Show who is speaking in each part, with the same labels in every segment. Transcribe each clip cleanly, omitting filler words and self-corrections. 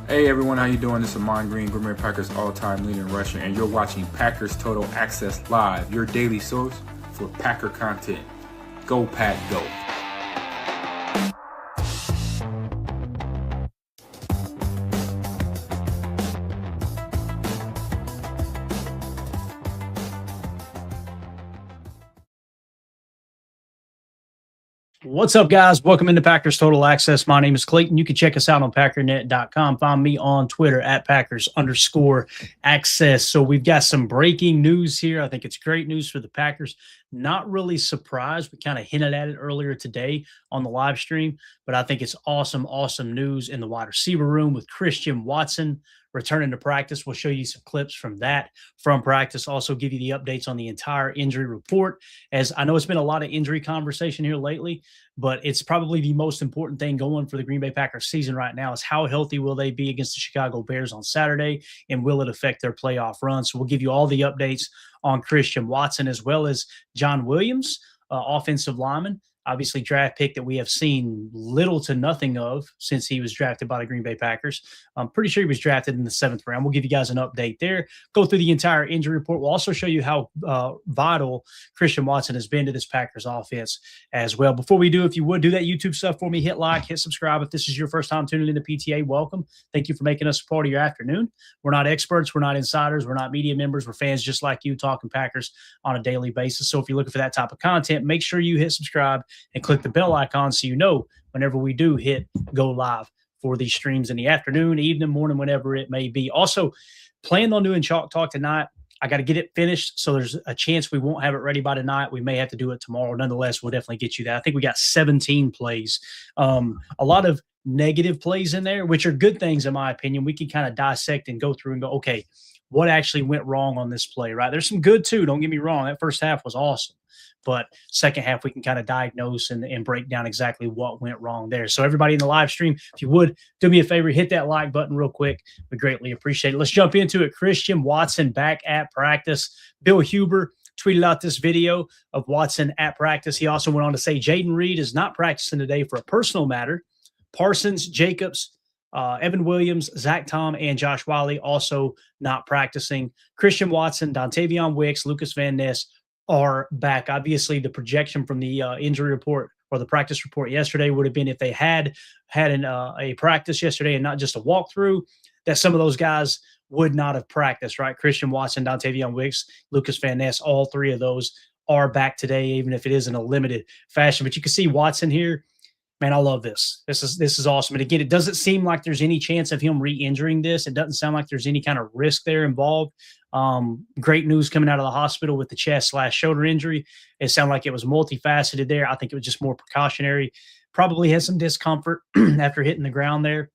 Speaker 1: Hey everyone, how you doing? This is Amon Green, Green Bay Packers all-time leading rusher, and you're watching Packers Total Access Live, your daily source for Packer content. Go Pack, go!
Speaker 2: What's up, guys? Welcome into Packers Total Access. My name is Clayton. You can check us out on packernet.com. Find me on Twitter at Packers_access. So we've got some breaking news here. I think it's great news for the Packers. Not really surprised. We kind of hinted at it earlier today on the live stream, but I think it's awesome news in the wide receiver room with Christian Watson returning to practice. We'll show you some clips from practice. Also give you the updates on the entire injury report, as I know it's been a lot of injury conversation here lately, but it's probably the most important thing going for the Green Bay Packers season right now is how healthy will they be against the Chicago Bears on Saturday, and will it affect their playoff run? So we'll give you all the updates on Christian Watson as well as John Williams, offensive lineman. Obviously, draft pick that we have seen little to nothing of since he was drafted by the Green Bay Packers. I'm pretty sure he was drafted in the 7th round. We'll give you guys an update there. Go through the entire injury report. We'll also show you how vital Christian Watson has been to this Packers offense as well. Before we do, if you would do that YouTube stuff for me, hit like, hit subscribe. If this is your first time tuning into PTA, welcome. Thank you for making us a part of your afternoon. We're not experts. We're not insiders. We're not media members. We're fans just like you talking Packers on a daily basis. So if you're looking for that type of content, make sure you hit subscribe and click the bell icon so you know whenever we do hit go live for these streams in the afternoon, evening, morning, whenever it may be. Also, planned on doing Chalk Talk tonight. I got to get it finished, so there's a chance we won't have it ready by tonight. We may have to do it tomorrow. Nonetheless, we'll definitely get you that. I think we got 17 plays. A lot of negative plays in there, which are good things in my opinion. We can kind of dissect and go through and go, okay, what actually went wrong on this play, right? There's some good too. Don't get me wrong. That first half was awesome. But second half, we can kind of diagnose and break down exactly what went wrong there. So everybody in the live stream, if you would, do me a favor, hit that like button real quick. We greatly appreciate it. Let's jump into it. Christian Watson back at practice. Bill Huber tweeted out this video of Watson at practice. He also went on to say Jaden Reed is not practicing today for a personal matter. Parsons, Jacobs, Evan Williams, Zach Tom, and Josh Wiley also not practicing. Christian Watson, Dontavion Wicks, Lucas Van Ness are back. Obviously, the projection from the injury report or the practice report yesterday would have been if they had a practice yesterday and not just a walkthrough, that some of those guys would not have practiced, right? Christian Watson, Dontavion Wicks, Lucas Van Ness, all three of those are back today, even if it is in a limited fashion. But you can see Watson here. Man, I love this. This is awesome. And again, it doesn't seem like there's any chance of him re-injuring this. It doesn't sound like there's any kind of risk there involved. Great news coming out of the hospital with the chest/shoulder injury. It sounded like it was multifaceted there. I think it was just more precautionary. Probably had some discomfort after hitting the ground there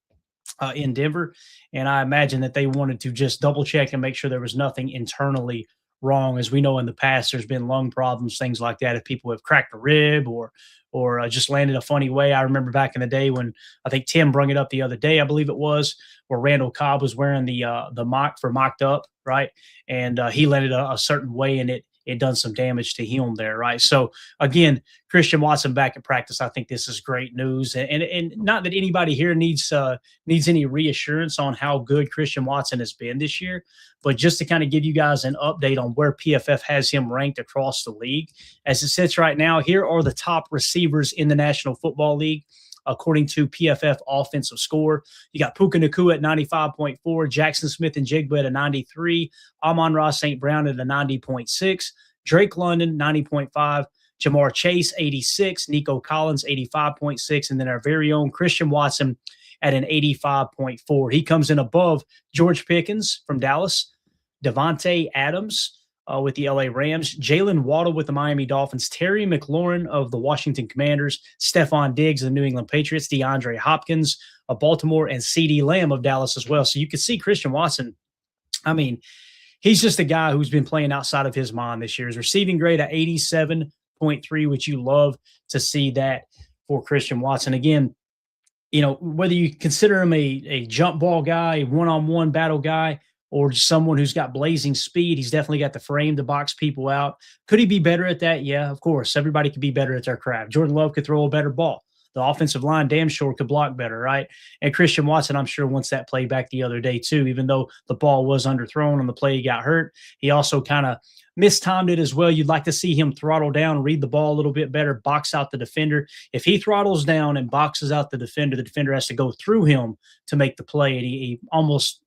Speaker 2: in Denver. And I imagine that they wanted to just double check and make sure there was nothing internally wrong. As we know in the past, there's been lung problems, things like that. If people have cracked a rib or just landed a funny way. I remember back in the day when I think Tim brung it up the other day, I believe it was, where Randall Cobb was wearing the mock for mocked up, right? And he landed a certain way and it done some damage to him there, right? So again, Christian Watson back at practice. I think this is great news, and not that anybody here needs any reassurance on how good Christian Watson has been this year, but just to kind of give you guys an update on where PFF has him ranked across the league. As it sits right now, here are the top receivers in the National Football League, according to PFF offensive score. You got Puka Nacua at 95.4, Jackson Smith and Jigba at a 93, Amon-Ra St. Brown at a 90.6, Drake London 90.5, Jamar Chase 86, Nico Collins 85.6, and then our very own Christian Watson at an 85.4. He comes in above George Pickens from Dallas, Devontae Adams with the LA Rams, Jalen Waddle with the Miami Dolphins, Terry McLaurin of the Washington Commanders, Stephon Diggs of the New England Patriots, DeAndre Hopkins of Baltimore, and CeeDee Lamb of Dallas as well. So you can see Christian Watson, I mean, he's just a guy who's been playing outside of his mind this year. His receiving grade at 87.3, which you love to see that for Christian Watson. Again, you know, whether you consider him a jump ball guy, a one-on-one battle guy, or just someone who's got blazing speed, he's definitely got the frame to box people out. Could he be better at that? Yeah, of course. Everybody could be better at their craft. Jordan Love could throw a better ball. the offensive line damn sure could block better, right? And Christian Watson, I'm sure, wants that play back the other day too, even though the ball was underthrown on the play he got hurt. He also kind of mistimed it as well. You'd like to see him throttle down, read the ball a little bit better, box out the defender. If he throttles down and boxes out the defender has to go through him to make the play, and he almost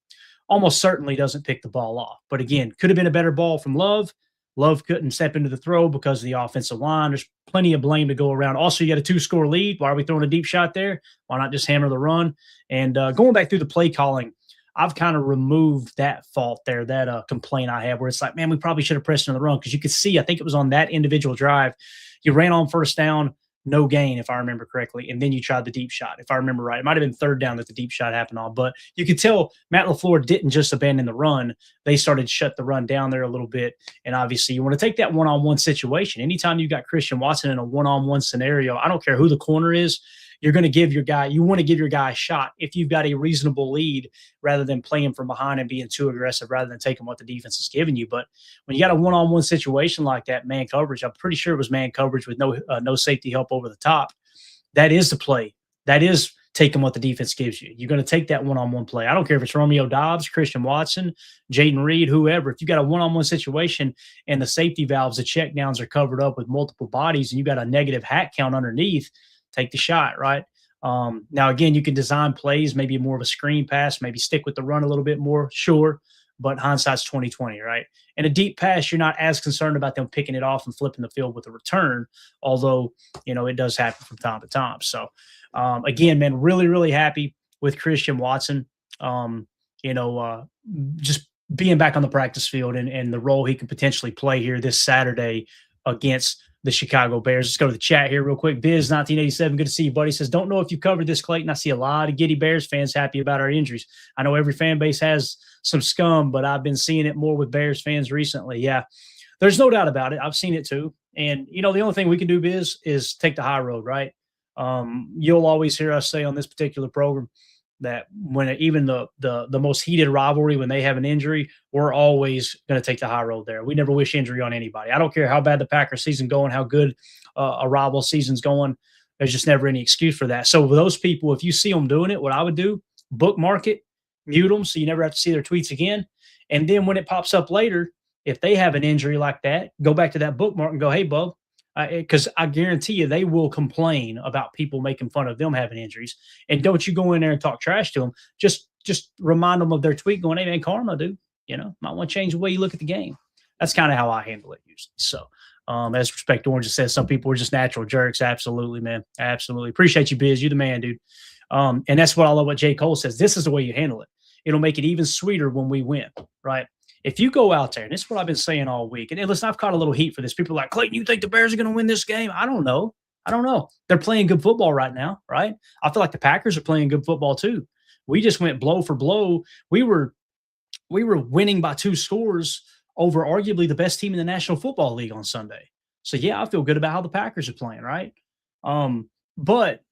Speaker 2: certainly doesn't pick the ball off. But again, could have been a better ball from Love. Love couldn't step into the throw because of the offensive line. There's plenty of blame to go around. Also, you got a 2-score lead. Why are we throwing a deep shot there? Why not just hammer the run? And going back through the play calling, I've kind of removed that fault there, that complaint I have where it's like, man, we probably should have pressed into the run, because you could see, I think it was on that individual drive, you ran on first down, no gain, if I remember correctly. And then you tried the deep shot, if I remember right. It might have been third down that the deep shot happened on. But you could tell Matt LaFleur didn't just abandon the run. They started to shut the run down there a little bit. And obviously, you want to take that one-on-one situation. Anytime you got Christian Watson in a one-on-one scenario, I don't care who the corner is, you're going to give your guy, you want to give your guy a shot if you've got a reasonable lead, rather than playing from behind and being too aggressive, rather than taking what the defense is giving you. But when you got a one-on-one situation like that, man coverage, I'm pretty sure it was man coverage with no safety help over the top. That is the play. That is taking what the defense gives you. You're going to take that one-on-one play. I don't care if it's Romeo Dobbs, Christian Watson, Jaden Reed, whoever. If you got a one-on-one situation and the safety valves, the check downs are covered up with multiple bodies, and you got a negative hat count underneath, take the shot, right? Now, again, you can design plays, maybe more of a screen pass, maybe stick with the run a little bit more, sure, but hindsight's 20/20, right? And a deep pass, you're not as concerned about them picking it off and flipping the field with a return, although, it does happen from time to time. So, again, man, really, really happy with Christian Watson, just being back on the practice field and the role he can potentially play here this Saturday against the Chicago Bears. Let's go to the chat here real quick. Biz 1987, good to see you, buddy. Says, don't know if you covered this, Clayton. I see a lot of giddy Bears fans happy about our injuries. I know every fan base has some scum, but I've been seeing it more with Bears fans recently. Yeah, there's no doubt about it. I've seen it too. And, the only thing we can do, Biz, is take the high road, right? You'll always hear us say on this particular program that when even the most heated rivalry, when they have an injury, we're always going to take the high road there. We never wish injury on anybody. I don't care how bad the Packers season going, how good a rival season's going. There's just never any excuse for that. So with those people, if you see them doing it, what I would do, bookmark it, mute them so you never have to see their tweets again. And then when it pops up later, if they have an injury like that, go back to that bookmark and go, hey, bub, because I guarantee you they will complain about people making fun of them having injuries. And don't you go in there and talk trash to them. Just remind them of their tweet going, hey, man, karma, dude. Might want to change the way you look at the game. That's kind of how I handle it usually. So as Respect Orange says, some people are just natural jerks. Absolutely, man. Absolutely. Appreciate you, Biz. You're the man, dude. And that's what I love what J. Cole says. This is the way you handle it. It'll make it even sweeter when we win, right? If you go out there, and this is what I've been saying all week, and listen, I've caught a little heat for this. People are like, Clayton, you think the Bears are going to win this game? I don't know. They're playing good football right now, right? I feel like the Packers are playing good football too. We just went blow for blow. We were winning by 2 scores over arguably the best team in the National Football League on Sunday. So, yeah, I feel good about how the Packers are playing, right? But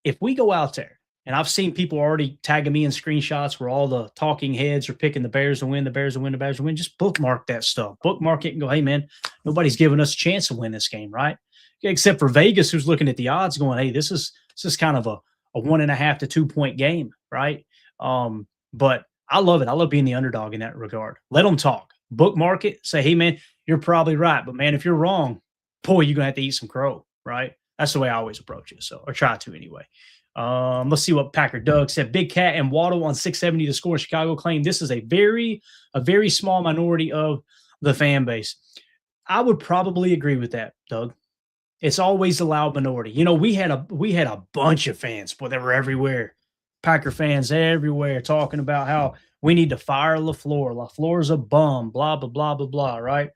Speaker 2: if we go out there, and I've seen people already tagging me in screenshots where all the talking heads are picking the Bears to win, the Bears to win, the Bears to win. Just bookmark that stuff. Bookmark it and go, hey, man, nobody's giving us a chance to win this game, right? Except for Vegas, who's looking at the odds going, hey, this is kind of a 1.5 to 2 point game, right? But I love it. I love being the underdog in that regard. Let them talk. Bookmark it. Say, hey, man, you're probably right. But, man, if you're wrong, boy, you're going to have to eat some crow, right? That's the way I always approach it. So, or try to anyway. Let's see what Packer Doug said. Big Cat and Waddle on 670 to score. Chicago claim this is a very small minority of the fan base. I would probably agree with that, Doug. It's always a loud minority. We had a bunch of fans, but they were everywhere. Packer fans everywhere talking about how we need to fire LaFleur. LaFleur's a bum, blah, blah, blah, blah, blah, right?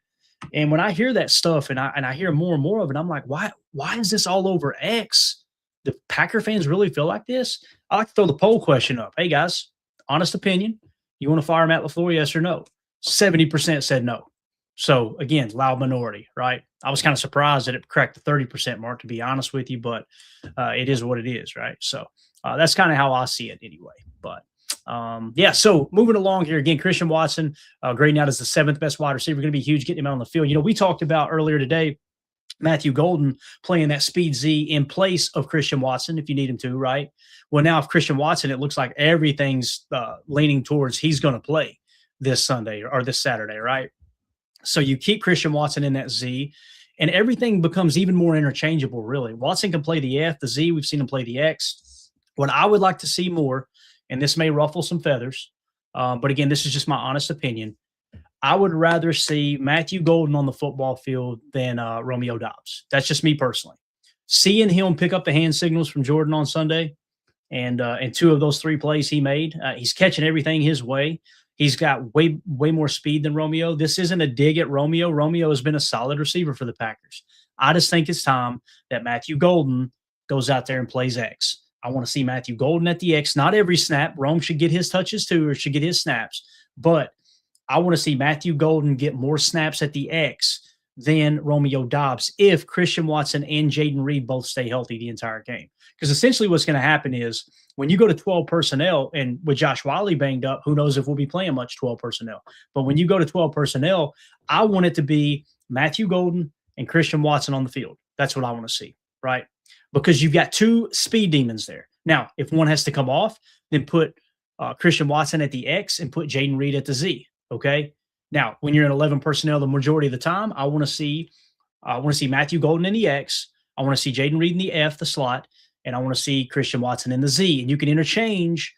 Speaker 2: And when I hear that stuff and I hear more and more of it, I'm like, why is this all over X? Do Packer fans really feel like this? I like to throw the poll question up. Hey, guys, honest opinion. You want to fire Matt LaFleur, yes or no? 70% said no. So, again, loud minority, right? I was kind of surprised that it cracked the 30% mark, to be honest with you, but it is what it is, right? So, that's kind of how I see it anyway. But, so moving along here, again, Christian Watson grading out as the 7th best wide receiver, going to be huge, getting him out on the field. We talked about earlier today Matthew Golden playing that speed Z in place of Christian Watson if you need him to, right? Well, now if Christian Watson, it looks like everything's leaning towards he's going to play this Sunday or this Saturday, right? So you keep Christian Watson in that Z, and everything becomes even more interchangeable, really. Watson can play the F, the Z. We've seen him play the X. What I would like to see more, and this may ruffle some feathers, but again, this is just my honest opinion. I would rather see Matthew Golden on the football field than Romeo Doubs. That's just me personally. Seeing him pick up the hand signals from Jordan on Sunday, and two of those three plays he made, he's catching everything his way. He's got way more speed than Romeo. This isn't a dig at Romeo. Romeo has been a solid receiver for the Packers. I just think it's time that Matthew Golden goes out there and plays X. I want to see Matthew Golden at the X. Not every snap. Rome should get his touches too, or should get his snaps. But I want to see Matthew Golden get more snaps at the X than Romeo Doubs if Christian Watson and Jaden Reed both stay healthy the entire game. Because essentially what's going to happen is when you go to 12 personnel, and with Josh Wiley banged up, who knows if we'll be playing much 12 personnel. But when you go to 12 personnel, I want it to be Matthew Golden and Christian Watson on the field. That's what I want to see, right? Because you've got two speed demons there. Now, if one has to come off, then put Christian Watson at the X and put Jaden Reed at the Z, okay? Now, when you're in 11 personnel the majority of the time, I want to see Matthew Golden in the X. I want to see Jaden Reed in the F, the slot, and I want to see Christian Watson in the Z. And you can interchange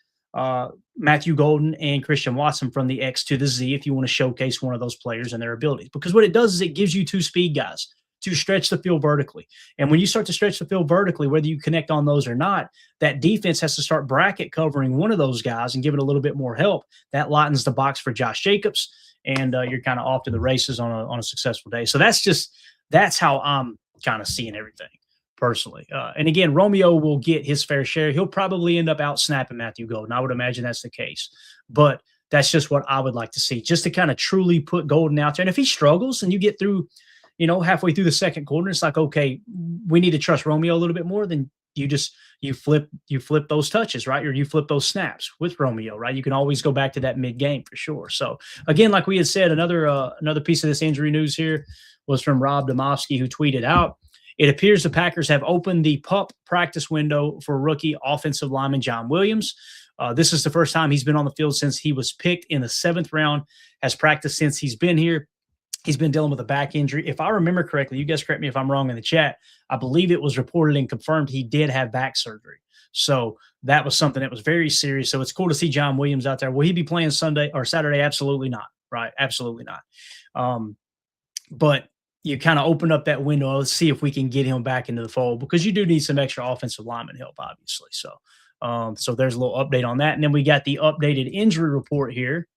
Speaker 2: Matthew Golden and Christian Watson from the X to the Z if you want to showcase one of those players and their abilities. Because what it does is it gives you two speed guys to stretch the field vertically. And when you start to stretch the field vertically, whether you connect on those or not, that defense has to start bracket covering one of those guys and give it a little bit more help. That lightens the box for Josh Jacobs, and you're kind of off to the races on a successful day. So that's how I'm kind of seeing everything personally. And again, Romeo will get his fair share. He'll probably end up out snapping Matthew Golden. I would imagine that's the case. But that's just what I would like to see, just to kind of truly put Golden out there. And if he struggles and you get through, halfway through the second quarter, it's like, okay, we need to trust Romeo a little bit more, then you flip those touches, right? Or you flip those snaps with Romeo, right? You can always go back to that mid-game for sure. So again, like we had said, another piece of this injury news here was from Rob Domofsky, who tweeted out, it appears the Packers have opened the PUP practice window for rookie offensive lineman John Williams. This is the first time he's been on the field since he was picked in the 7th round, has practiced since he's been here. He's been dealing with a back injury. If I remember correctly, you guys correct me if I'm wrong in the chat, I believe it was reported and confirmed he did have back surgery. So that was something that was very serious. So it's cool to see John Williams out there. Will he be playing Sunday or Saturday? Absolutely not, right? Absolutely not. But you kind of open up that window. Let's see if we can get him back into the fold, because you do need some extra offensive lineman help, obviously. So there's a little update on that. And then we got the updated injury report here,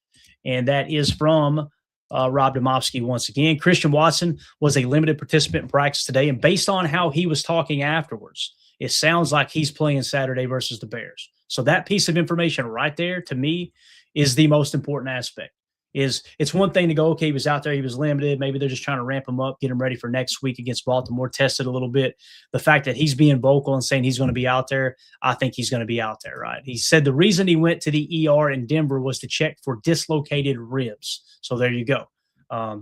Speaker 2: and that is from Rob Domofsky once again. Christian Watson was a limited participant in practice today, and based on how he was talking afterwards, it sounds like he's playing Saturday versus the Bears. So that piece of information right there, to me, is the most important aspect. It's one thing to go, okay, he was out there, he was limited. Maybe they're just trying to ramp him up, get him ready for next week against Baltimore, test it a little bit. The fact that he's being vocal and saying he's going to be out there, I think he's going to be out there, right? He said the reason he went to the ER in Denver was to check for dislocated ribs. So there you go.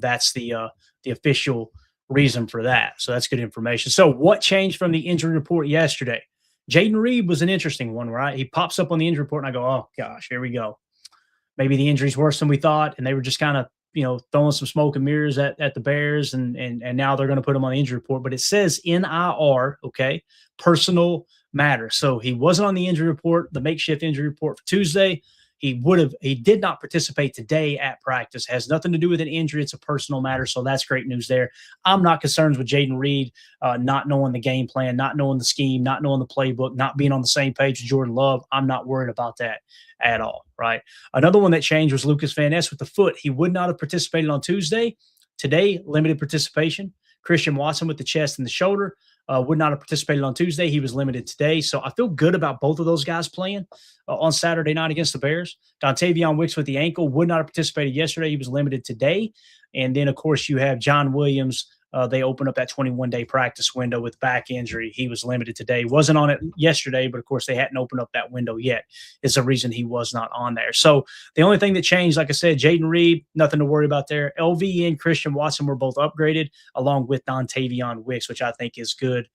Speaker 2: That's the official reason for that. So that's good information. So what changed from the injury report yesterday? Jaden Reed was an interesting one, right? He pops up on the injury report, and I go, oh, gosh, here we go. Maybe the injury's worse than we thought, and they were just kind of, throwing some smoke and mirrors at the Bears, and now they're going to put him on the injury report. But it says NIR, okay, personal matter. So he wasn't on the injury report, the makeshift injury report for Tuesday. He did not participate today at practice. Has nothing to do with an injury. It's a personal matter. So that's great news there. I'm not concerned with Jaden Reed not knowing the game plan, not knowing the scheme, not knowing the playbook, not being on the same page with Jordan Love. I'm not worried about that at all, right? Another one that changed was Lucas Van Ness with the foot. He would not have participated on Tuesday. Today, limited participation. Christian Watson with the chest and the shoulder would not have participated on Tuesday. He was limited today. So I feel good about both of those guys playing on Saturday night against the Bears. Dontavion Wicks with the ankle would not have participated yesterday. He was limited today. And then, of course, you have John Williams they opened up that 21-day practice window with back injury. He was limited today. Wasn't on it yesterday, but of course they hadn't opened up that window yet. Is the reason he was not on there. So the only thing that changed, like I said, Jaden Reed, nothing to worry about there. LV and Christian Watson were both upgraded, along with Dontavion Wicks, which I think is good.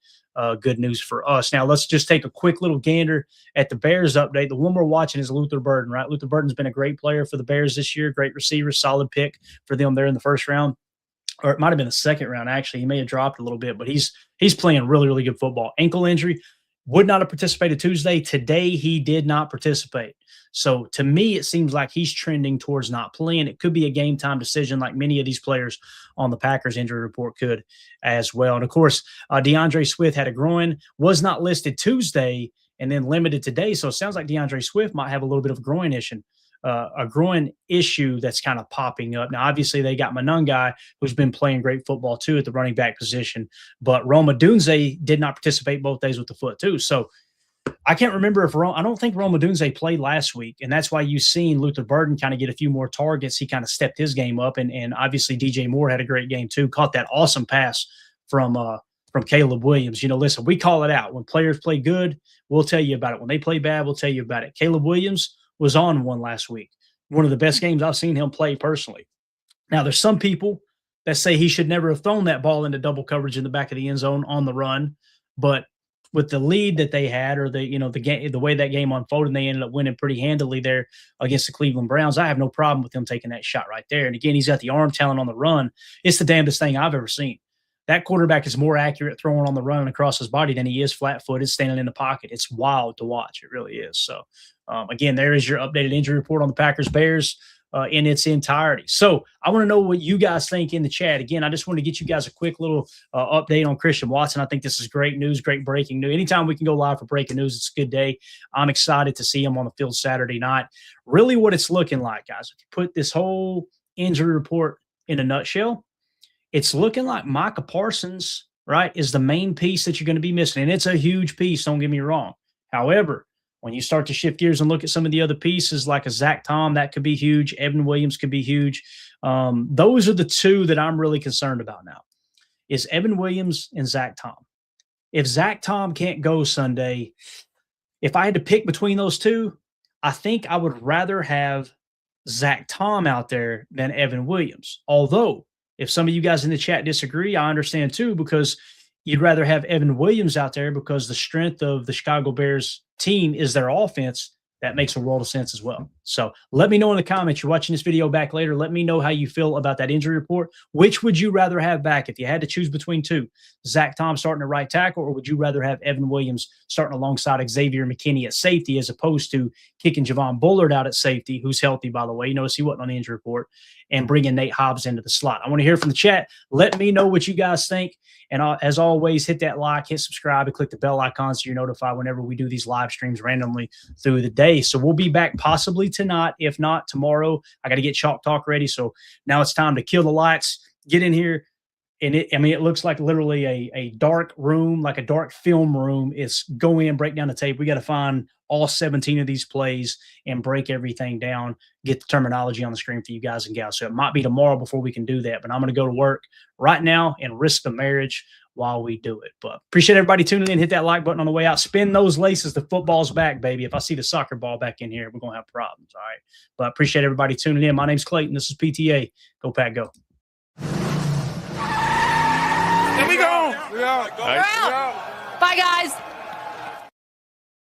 Speaker 2: Good news for us. Now, let's just take a quick little gander at the Bears update. The one we're watching is Luther Burden, right? Luther Burden's been a great player for the Bears this year, great receiver, solid pick for them there in the first round, or it might have been the second round, actually. He may have dropped a little bit, but he's playing really, really good football. Ankle injury, would not have participated Tuesday. Today, he did not participate. So to me, it seems like he's trending towards not playing. It could be a game time decision like many of these players on the Packers injury report could as well. And of course, DeAndre Swift had a groin, was not listed Tuesday and then limited today. So it sounds like DeAndre Swift might have a little bit of a groin issue that's kind of popping up. Now, obviously, they got Monangai, who's been playing great football too at the running back position, but Roma Dunze did not participate both days with the foot too. So I can't remember I don't think Roma Dunze played last week, and that's why you've seen Luther Burden kind of get a few more targets. He kind of stepped his game up, and obviously DJ Moore had a great game too. Caught that awesome pass from Caleb Williams. You know, listen, we call it out. When players play good, we'll tell you about it. When they play bad, we'll tell you about it. Caleb Williams was on one last week. One of the best games I've seen him play personally. Now, there's some people that say he should never have thrown that ball into double coverage in the back of the end zone on the run, but with the lead that they had, or the way that game unfolded, they ended up winning pretty handily there against the Cleveland Browns. I have no problem with him taking that shot right there. And again, he's got the arm talent on the run. It's the damnedest thing I've ever seen. That quarterback is more accurate throwing on the run and across his body than he is flat-footed standing in the pocket. It's wild to watch. It really is. So, again, there is your updated injury report on the Packers-Bears in its entirety. So I want to know what you guys think in the chat. Again, I just want to get you guys a quick little update on Christian Watson. I think this is great news, great breaking news. Anytime we can go live for breaking news, it's a good day. I'm excited to see him on the field Saturday night. Really what it's looking like, guys, if you put this whole injury report in a nutshell, it's looking like Micah Parsons, right, is the main piece that you're going to be missing. And it's a huge piece, don't get me wrong. However, when you start to shift gears and look at some of the other pieces like a Zach Tom, that could be huge. Evan Williams could be huge. Those are the two that I'm really concerned about now, is Evan Williams and Zach Tom. If Zach Tom can't go Sunday, if I had to pick between those two, I think I would rather have Zach Tom out there than Evan Williams. Although, if some of you guys in the chat disagree, I understand too, because you'd rather have Evan Williams out there because the strength of the Chicago Bears team is their offense. That makes a world of sense as well. So let me know in the comments. You're watching this video back later. Let me know how you feel about that injury report. Which would you rather have back if you had to choose between two? Zach Tom starting at right tackle, or would you rather have Evan Williams starting alongside Xavier McKinney at safety, as opposed to kicking Javon Bullard out at safety, who's healthy, by the way? You notice he wasn't on the injury report, and bringing Nate Hobbs into the slot. I want to hear from the chat. Let me know what you guys think. And as always, hit that like, hit subscribe, and click the bell icon so you're notified whenever we do these live streams randomly through the day. So we'll be back possibly tonight, if not tomorrow. I got to get Chalk Talk ready. So now it's time to kill the lights, get in here. And it looks like literally a dark room, like a dark film room. It's go in, break down the tape. We got to find all 17 of these plays and break everything down, get the terminology on the screen for you guys and gals. So it might be tomorrow before we can do that, but I'm going to go to work right now and risk the marriage while we do it. But appreciate everybody tuning in. Hit that like button on the way out. Spin those laces. The football's back, baby. If I see the soccer ball back in here, we're going to have problems. All right. But appreciate everybody tuning in. My name's Clayton. This is PTA. Go Pack, go.
Speaker 3: Here we go. We're out.
Speaker 4: Bye, guys.